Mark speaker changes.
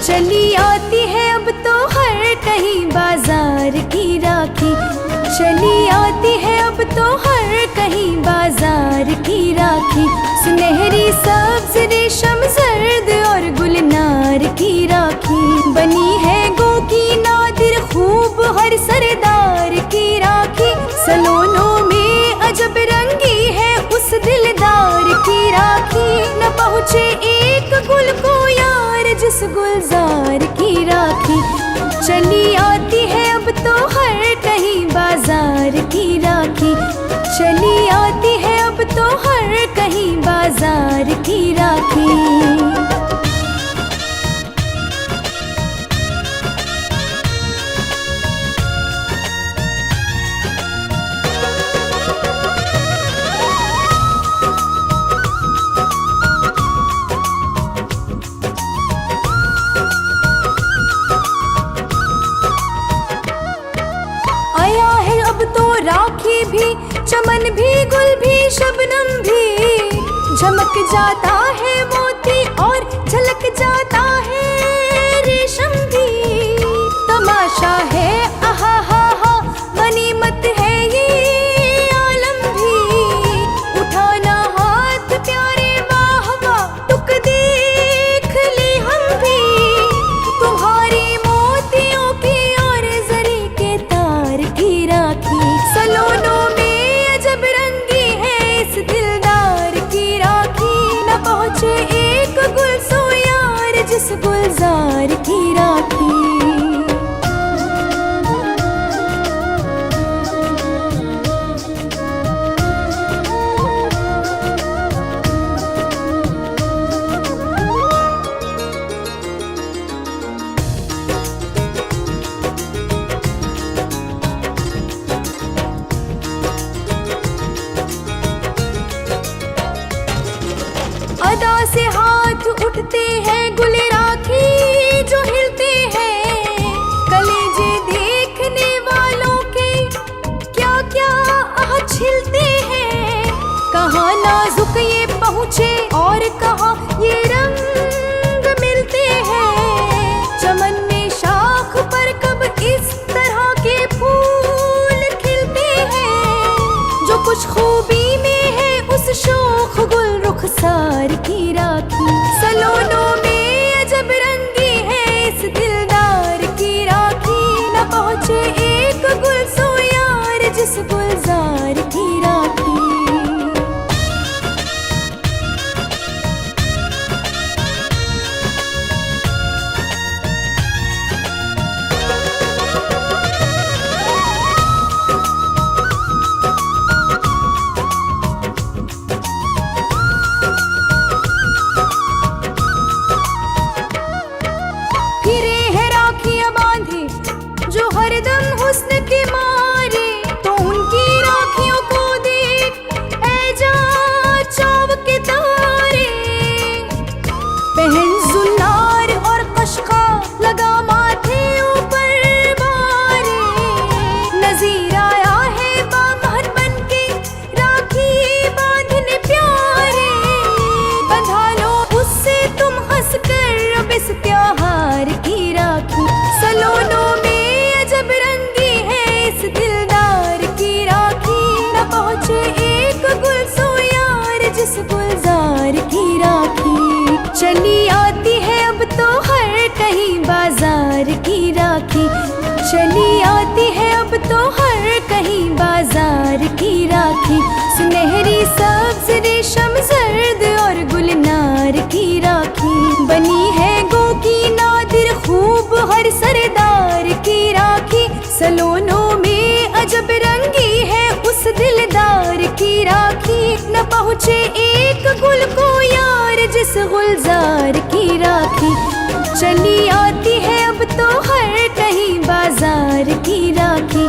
Speaker 1: चली आती है अब तो हर कहीं बाजार की राखी। चली आती है अब तो हर कहीं बाजार की राखी। सुनहरी सब्ज रेशम जर्द और गुलनार की राखी। बनी है गो की नादिर खूब हर सरदार की राखी। सलोनों में अजब रंगी है उस दिलदार की राखी। न पहुँचे एक गुल को यार जिस गुलजार की राखी। चली आती है अब तो हर कहीं बाजार की राखी। चली आती है अब तो हर कहीं बाजार की राखी। आया है अब तो राखी भी, चमन भी, गुल भी, शबनम भी। झमक जाता है मोती और झलक जाता है रेशम भी। तमाशा है आहा हा हा, गनीमत है ये आलम भी। उठाना हाथ प्यारे वाह वाह, टुक देख ले हम भी। तुम्हारी मोतियों की और जरी के तार की राखी। सलोनों में अजब रंगी है इस दिलदार की राखी। न पहुँचे एक गुल सो यार जिस गुलजार की राखी। अदा से हाथ उठते हैं गुले राखी जो हिलते हैं। कलेजे देखने वालों के क्या क्या आह छिलते हैं। कहाँ नाजुक ये पहुँचे और कहाँ ये रंग मिलते हैं। चमन में शाख पर कब इस तरह के फूल खिलते हैं। जो कुछ खूबी में है उस शोख गुल रुखसार की राखी। सलोनों में अजब रंगी है इस दिलदार की राखी। न पहुँचे एक गुल सो यार जिस गुलजार की राखी। फिरे है राखियां बांधे जो हरदम हुस्न के मारे। तो उनकी राखियों को देख ऐ जा चाव के तारे। पहन जुन्नार और कशका लगा माथे ऊपर बारे। नजीर आया है बामहर बन के राखी बांधने प्यारे। बंधा लो उससे तुम हंस कर अब इस त्योहार की राखी। सलोनों में अजब रंगी है इस दिलदार की राखी। न पहुँचे एक गुल सो यार जिस गुलजार की राखी। चली आती है अब तो हर कहीं बाजार की राखी। चली आती है अब तो हर कहीं बाजार की राखी। सुनहरी सब्ज रेशम जर्द और गुलनार की राखी। बनी है गो की नादिर खूब हर सरदार की राखी। सलोनों में अजब रंगी है उस दिलदार की राखी। न पहुँचे एक गुल को यार जिस गुलजार की राखी। चली आती है अब तो हर कहीं बाजार की राखी।